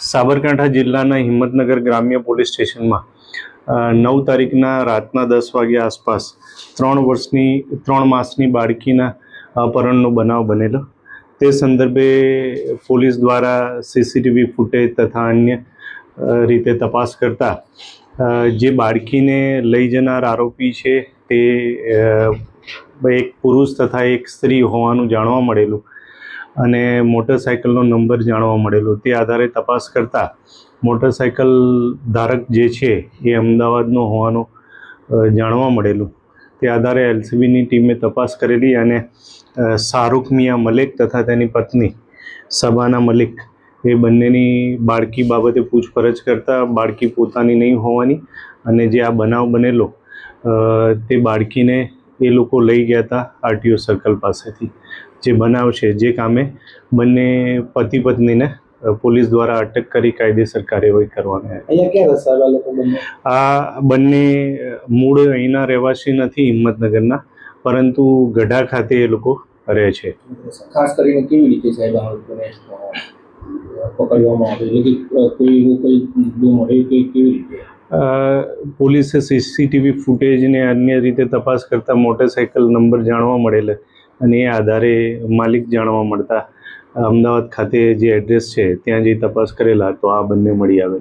સાબરકાંઠા જિલ્લાના હિંમતનગર ગ્રામ્ય પોલીસ સ્ટેશનમાં 9 તારીખના રાતના 10 વાગ્યા આસપાસ 3 માસની બાળકીના અપહરણનો બનાવ બનેલો. તે સંદર્ભે પોલીસ દ્વારા સીસીટીવી ફૂટેજ તથા અન્ય રીતે તપાસ કરતા જે બાળકીને લઈ જનાર આરોપી છે તે એક પુરુષ તથા એક સ્ત્રી હોવાનું જાણવા મળેલું અને મોટરસાઇકલનો નંબર જાણવા મળેલો. તે આધારે તપાસ કરતા મોટરસાઇકલ ધારક જે છે એ અમદાવાદનો હોવાનું જાણવા મળેલું. તે આધારે એલસીબીની ટીમે તપાસ કરેલી અને શાહરૂખ મિયા મલિક તથા તેની પત્ની શબાના મલિક એ બંનેની બાળકી બાબતે પૂછપરછ કરતા બાળકી પોતાની નહીં હોવાની અને જે આ બનાવ બનેલો તે બાળકીને એ લોકો લઈ ગયા હતા આરટીઓ સર્કલ પાસેથી. જે બનાવ છે જે કામે બંને પતિ પત્નીને પોલીસ દ્વારા અટક કરી કાયદેસર કાર્યવાહી કરવાની. આ બંને મૂળ અહીંના રહેવાસી નથી હિંમતનગરના, પરંતુ ગઢા ખાતે એ લોકો રહે છે. ખાસ કરીને કેવી રીતે સાહેબ પકડવામાં આવે કોઈ મળે કે કેવી રીતે? પોલીસે સીસીટીવી ફૂટેજને અન્ય રીતે તપાસ કરતા મોટરસાઇકલ નંબર જાણવા મળેલા અને એ આધારે માલિક જાણવા મળતા અમદાવાદ ખાતે જે એડ્રેસ છે ત્યાં જઈ તપાસ કરેલા તો આ બંને મળી આવે.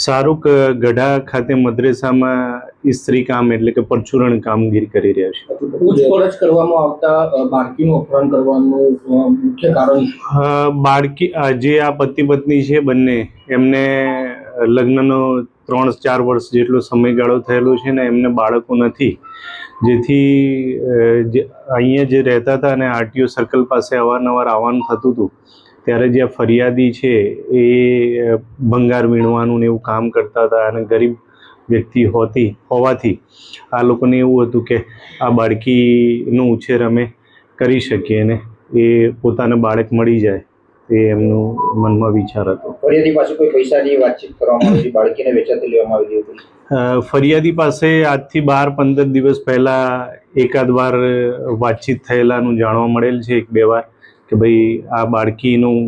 શાહરૂખ ગઢા ખાતે મદ્રેસામાં સ્ત્રી કામ એટલે કે પરચુરણ કામગીરી કરી રહ્યા છે. પૂછપરછ કરવામાં આવતા બાળકીનું અપહરણ કરવાનું મુખ્ય કારણ બાળકી જે આ પતિ પત્ની છે બંને એમને લગ્નનો 3-4 વર્ષ જેટલો સમયગાળો થયેલો છે ને એમને બાળકો નથી, જેથી અહીંયા જે રહેતા હતા અને આરટીઓ સર્કલ પાસે અવારનવાર આવવાનું થતું હતું ત્યારે જે ફરિયાદી છે એ ભંગાર વીણવાનું ને એવું કામ કરતા હતા અને ગરીબ વ્યક્તિ હોવાથી આ લોકોને એવું હતું કે આ બાળકીનો ઉછેર અમે કરી શકીએ ને એ પોતાને બાળક મળી જાય એ એમનું મનમાં વિચાર હતો. ફરિયાદી પાસે કોઈ પૈસાની વાતચીત કરવામાં આવી, બાળકીને વેચાતી લેવામાં આવી હતી? ફરિયાદી પાસે આજથી 12-15 દિવસ પહેલાં એકાદ વાર વાતચીત થયેલાનું જાણવા મળેલ છે, 1-2 વાર, કે ભાઈ આ બાળકીનું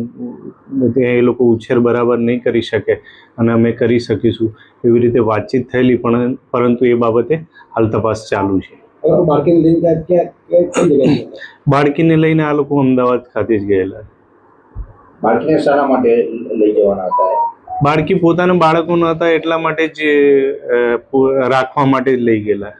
એ લોકો ઉછેર બરાબર નહીં કરી શકે અને અમે કરી શકીશું એવી રીતે વાતચીત થયેલી, પરંતુ એ બાબતે હાલ તપાસ ચાલુ છે. બાળકીને લઈને આ લોકો અમદાવાદ ખાતે જ ગયેલા. બાળકીને શાના માટે લઈ જવાના હતા? બાળકી પોતાના બાળકો ન હતા એટલા માટે જ રાખવા માટે જ લઈ ગયેલા.